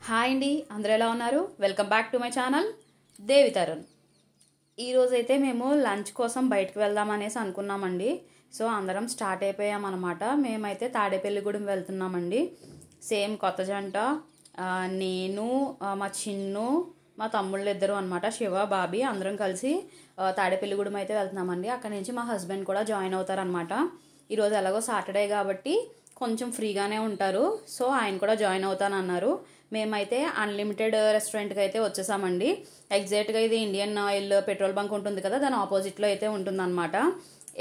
Hi అండి, అందరూ ఎలా ఉన్నారు? Welcome back to my channel Devi Tarun. ఈరోజైతే మేము లంచ్ కోసం బయటకు వెళ్దామనేసి అనుకున్నామండి. సో అందరం స్టార్ట్ అయిపోయామన్నమాట. మేమైతే తాడేపల్లిగూడెం వెళ్తున్నామండి. సేమ్ కొత్త జంట, నేను, మా చిన్ను, మా తమ్ముళ్ళు ఇద్దరు అనమాట, శివ బాబీ, అందరం కలిసి తాడేపల్లిగూడెం అయితే వెళ్తున్నామండి. అక్కడి నుంచి మా హస్బెండ్ కూడా జాయిన్ అవుతారనమాట. ఈరోజు ఎలాగో సాటర్డే కాబట్టి కొంచెం ఫ్రీగానే ఉంటారు. సో ఆయన కూడా జాయిన్ అవుతానన్నారు. మేమైతే అన్లిమిటెడ్ రెస్టారెంట్కి అయితే వచ్చేసామండి. ఎగ్జాక్ట్గా ఇది ఇండియన్ ఆయిల్ పెట్రోల్ బంక్ ఉంటుంది కదా, దాని ఆపోజిట్లో అయితే ఉంటుందన్నమాట.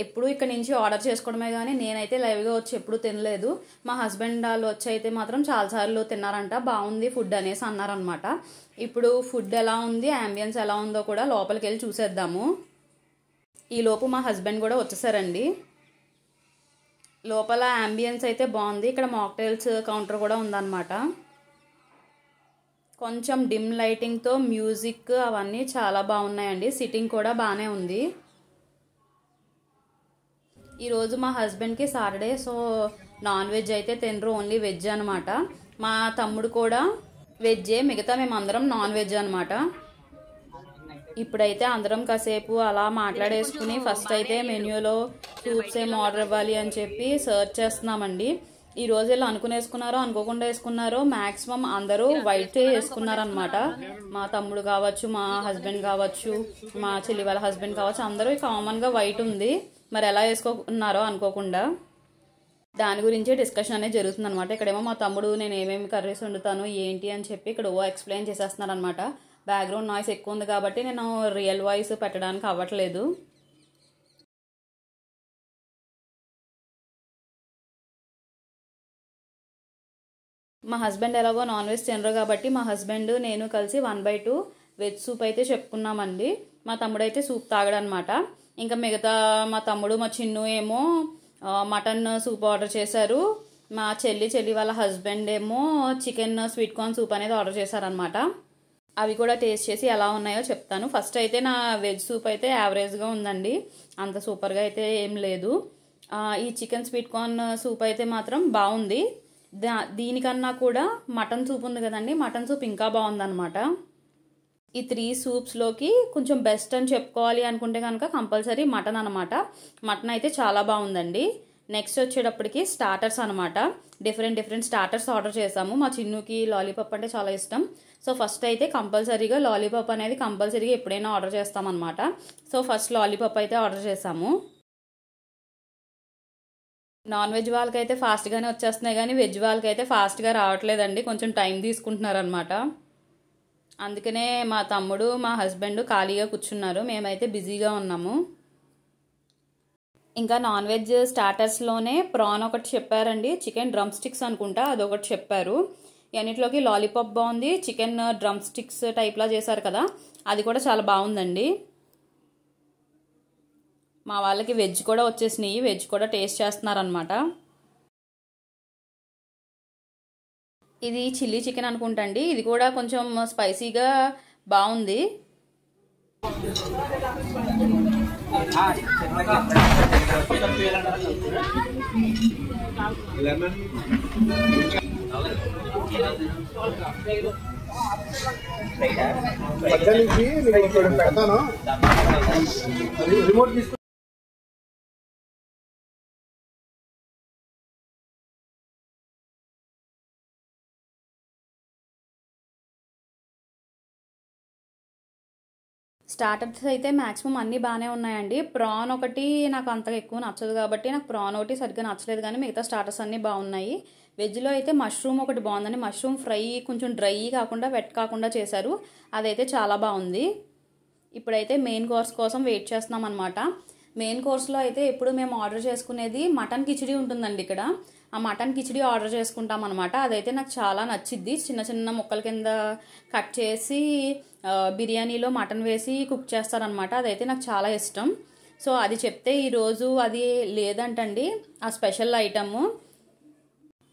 ఎప్పుడు ఇక్కడ నుంచి ఆర్డర్ చేసుకోవడమే కానీ నేనైతే లైవ్గా వచ్చి ఎప్పుడు తినలేదు. మా హస్బెండ్ వాళ్ళు వచ్చి అయితే మాత్రం చాలాసార్లు తిన్నారంట, బాగుంది ఫుడ్ అనేసి అన్నారనమాట. ఇప్పుడు ఫుడ్ ఎలా ఉంది, అంబియన్స్ ఎలా ఉందో కూడా లోపలికి వెళ్ళి చూసేద్దాము. ఈలోపు మా హస్బెండ్ కూడా వచ్చేసారండి. లోపల అంబియన్స్ అయితే బాగుంది. ఇక్కడ మాక్టైల్స్ కౌంటర్ కూడా ఉందన్నమాట. కొంచెం డిమ్ లైటింగ్తో మ్యూజిక్ అవన్నీ చాలా బాగున్నాయండి. సిట్టింగ్ కూడా బాగానే ఉంది. ఈరోజు మా హస్బెండ్కి సాటర్డే, సో నాన్ వెజ్ అయితే తినరు, ఓన్లీ వెజ్ అనమాట. మా తమ్ముడు కూడా వెజ్జే, మిగతా మేమందరం నాన్ వెజ్ అనమాట. ఇప్పుడైతే అందరం కాసేపు అలా మాట్లాడేసుకుని ఫస్ట్ అయితే మెన్యూలో సూప్స్ ఏం ఆర్డర్ ఇవ్వాలి అని చెప్పి సర్చ్ చేస్తున్నామండి. ఈ రోజు ఇలా అనుకునేసుకున్నారో అనుకోకుండా వేసుకున్నారో మ్యాక్సిమం అందరూ వైట్ వేసుకున్నారనమాట. మా తమ్ముడు కావచ్చు, మా హస్బెండ్ కావచ్చు, మా చెల్లి వాళ్ళ హస్బెండ్ కావచ్చు, అందరూ కామన్గా వైట్ ఉంది. మరి ఎలా వేసుకున్నారో అనుకోకుండా దాని గురించి డిస్కషన్ అనేది జరుగుతుంది అనమాట. ఇక్కడేమో మా తమ్ముడు నేను ఏమేమి కర్రీస్ వండుతాను ఏంటి అని చెప్పి ఇక్కడ ఎక్స్ప్లెయిన్ చేసేస్తున్నారు అనమాట. బ్యాక్గ్రౌండ్ నాయిస్ ఎక్కువ ఉంది కాబట్టి నేను రియల్ వాయిస్ పెట్టడానికి అవ్వట్లేదు. మా హస్బెండ్ ఎలాగో నాన్ వెజ్ తినరు కాబట్టి మా హస్బెండ్ నేను కలిసి 1/2 వెజ్ సూప్ అయితే చెప్పుకున్నామండి. మా తమ్ముడు అయితే సూప్ తాగడనమాట. ఇంకా మిగతా మా తమ్ముడు, మా చిన్ను ఏమో మటన్ సూప్ ఆర్డర్ చేశారు. మా చెల్లి వాళ్ళ హస్బెండ్ ఏమో చికెన్ స్వీట్ కార్న్ సూప్ అనేది ఆర్డర్ చేశారనమాట. అవి కూడా టేస్ట్ చేసి ఎలా ఉన్నాయో చెప్తాను. ఫస్ట్ అయితే నా వెజ్ సూప్ అయితే యావరేజ్గా ఉందండి, అంత సూపర్గా అయితే ఏం లేదు. ఈ చికెన్ స్వీట్ కార్న్ సూప్ అయితే మాత్రం బాగుంది. దీనికన్నా కూడా మటన్ సూప్ ఉంది కదండి, మటన్ సూప్ ఇంకా బాగుందన్నమాట. ఈ 3 సూప్స్లోకి కొంచెం బెస్ట్ అని చెప్పుకోవాలి అనుకుంటే కనుక కంపల్సరీ మటన్ అనమాట. మటన్ అయితే చాలా బాగుందండి. నెక్స్ట్ వచ్చేటప్పటికి స్టార్టర్స్ అనమాట. డిఫరెంట్ స్టార్టర్స్ ఆర్డర్ చేసాము. మా చిన్నుకి లాలీపాప్ అంటే చాలా ఇష్టం. సో ఫస్ట్ అయితే కంపల్సరీగా లాలీపాప్ అనేది కంపల్సరీగా ఎప్పుడైనా ఆర్డర్ చేస్తామన్నమాట. సో ఫస్ట్ లాలీపాప్ అయితే ఆర్డర్ చేసాము. నాన్ వెజ్ వాళ్ళకైతే ఫాస్ట్గానే వచ్చేస్తున్నాయి కానీ వెజ్ వాళ్ళకైతే ఫాస్ట్గా రావట్లేదండి, కొంచెం టైం తీసుకుంటున్నారనమాట. అందుకనే మా తమ్ముడు, మా హస్బెండ్ ఖాళీగా కూర్చున్నారు, మేమైతే బిజీగా ఉన్నాము. ఇంకా నాన్ వెజ్ స్టార్టర్స్లోనే ప్రాన్ ఒకటి చెప్పారండి, చికెన్ డ్రమ్ స్టిక్స్ అనుకుంటా అదొకటి చెప్పారు. అన్నిటిలోకి లాలీపాప్ బాగుంది, చికెన్ డ్రమ్ స్టిక్స్ టైప్లా చేశారు కదా అది కూడా చాలా బాగుందండి. మా వాళ్ళకి వెజ్ కూడా వచ్చేసినాయి, వెజ్ కూడా టేస్ట్ చేస్తున్నారనమాట. ఇది చిల్లీ చికెన్ అనుకుంటండి, ఇది కూడా కొంచెం స్పైసీగా బాగుంది. స్టార్టర్స్ అయితే మ్యాక్సిమం అన్నీ బాగానే ఉన్నాయండి. ప్రాన్ ఒకటి నాకు అంతగా ఎక్కువ నచ్చదు కాబట్టి నాకు ప్రాన్ ఒకటి సరిగ్గా నచ్చలేదు, కానీ మిగతా స్టార్టర్స్ అన్నీ బాగున్నాయి. వెజ్లో అయితే మష్రూమ్ ఒకటి బాగుందండి. మష్రూమ్ ఫ్రై కొంచెం డ్రై కాకుండా వెట్ కాకుండా చేశారు, అదైతే చాలా బాగుంది. ఇప్పుడైతే మెయిన్ కోర్స్ కోసం వెయిట్ చేస్తున్నాం అనమాట. మెయిన్ కోర్స్లో అయితే ఎప్పుడు మేము ఆర్డర్ చేసుకునేది మటన్ కిచిడి ఉంటుందండి. ఇక్కడ ఆ మటన్ కిచిడి ఆర్డర్ చేసుకుంటాం అనమాట. అదైతే నాకు చాలా నచ్చిద్ది. చిన్న చిన్న ముక్కల కింద కట్ చేసి బిర్యానీలో మటన్ వేసి కుక్ చేస్తారనమాట, అదైతే నాకు చాలా ఇష్టం. సో అది చెప్తే ఈరోజు అది లేదంటండి, ఆ స్పెషల్ ఐటము.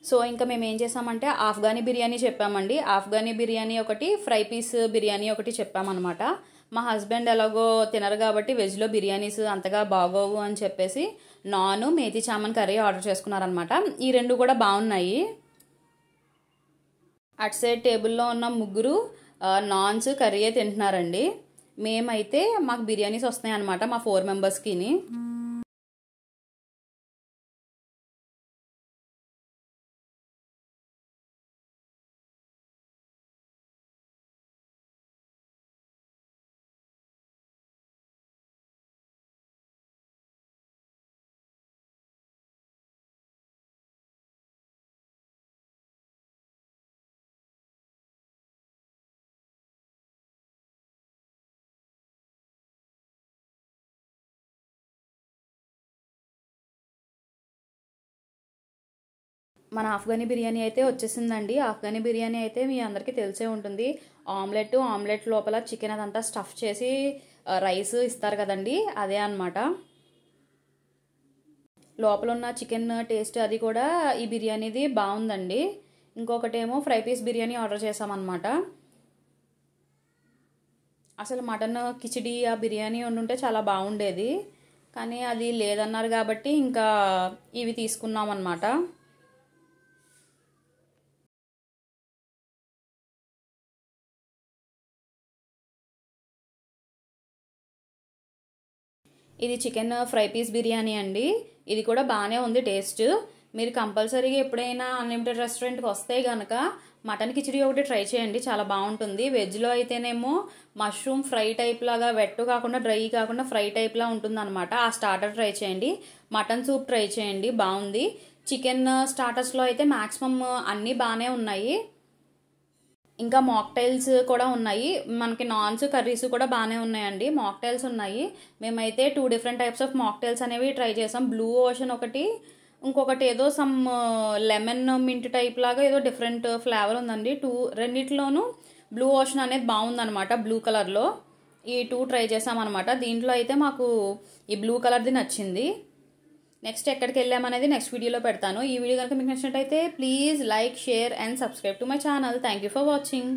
సో ఇంకా మేము ఏం చేసామంటే ఆఫ్ఘనీ బిర్యానీ చెప్పామండి. ఆఫ్ఘనీ బిర్యానీ ఒకటి, ఫ్రై పీస్ బిర్యానీ ఒకటి చెప్పామన్నమాట. మా హస్బెండ్ ఎలాగో తినరు కాబట్టి వెజ్లో బిర్యానీస్ అంతగా బాగోవు అని చెప్పేసి నాను, మేతి చామన్ కర్రీ ఆర్డర్ చేసుకున్నారనమాట. ఈ రెండు కూడా బాగున్నాయి. అటు సైడ్ టేబుల్లో ఉన్న ముగ్గురు నాన్స్ కర్రీ తింటున్నారండి. మేమైతే మాకు బిర్యానీస్ వస్తున్నాయి అనమాట మా 4 మెంబర్స్కిని. మన ఆఫ్ఘనీ బిర్యానీ అయితే వచ్చేసిందండి. ఆఫ్ఘనీ బిర్యానీ అయితే మీ అందరికీ తెలిసే ఉంటుంది. ఆమ్లెట్ లోపల చికెన్ అదంతా స్టఫ్ చేసి రైస్ ఇస్తారు కదండి, అదే అన్నమాట. లోపల ఉన్న చికెన్ టేస్ట్ అది కూడా ఈ బిర్యానీది బాగుందండి. ఇంకొకటేమో ఫ్రై పీస్ బిర్యానీ ఆర్డర్ చేసామన్నమాట. అసలు మటన్ కిచిడి ఆ బిర్యానీ వండుంటే చాలా బాగుండేది, కానీ అది లేదన్నారు కాబట్టి ఇంకా ఇవి తీసుకున్నాం అన్నమాట. ఇది చికెన్ ఫ్రై పీస్ బిర్యానీ అండి. ఇది కూడా బాగానే ఉంది టేస్ట్. మీరు కంపల్సరీగా ఎప్పుడైనా అన్లిమిటెడ్ రెస్టారెంట్కి వస్తే కనుక మటన్ కిచిడి ఒకటి ట్రై చేయండి, చాలా బాగుంటుంది. వెజ్లో అయితేనేమో మష్రూమ్ ఫ్రై టైప్ లాగా వెట్ కాకుండా డ్రై కాకుండా ఫ్రై టైప్లా ఉంటుంది అనమాట. ఆ స్టార్టర్ ట్రై చేయండి. మటన్ సూప్ ట్రై చేయండి, బాగుంది. చికెన్ స్టార్టర్స్లో అయితే మ్యాక్సిమం అన్నీ బాగానే ఉన్నాయి. ఇంకా మాక్టైల్స్ కూడా ఉన్నాయి. మనకి నాన్స్ కర్రీస్ కూడా బాగానే ఉన్నాయండి. మాక్టైల్స్ ఉన్నాయి. మేమైతే 2 డిఫరెంట్ టైప్స్ ఆఫ్ మాక్టైల్స్ అనేవి ట్రై చేసాం. బ్లూ ఓషన్ ఒకటి, ఇంకొకటి ఏదో సమ్ లెమన్ మింట్ టైప్ లాగా ఏదో డిఫరెంట్ ఫ్లేవర్ ఉందండి. రెండిట్లోనూ బ్లూ ఓషన్ అనేది బాగుందనమాట, బ్లూ కలర్లో. ఈ 2 ట్రై చేసామన్నమాట. దీంట్లో అయితే మాకు ఈ బ్లూ కలర్ది నచ్చింది. నెక్స్ట్ ఎక్కడికి వెళ్ళామనేది నెక్స్ట్ వీడియోలో పెడతాను. ఈ వీడియో కనుక మీకు నచ్చినట్టయితే please like, share and subscribe to my channel. Thank you for watching.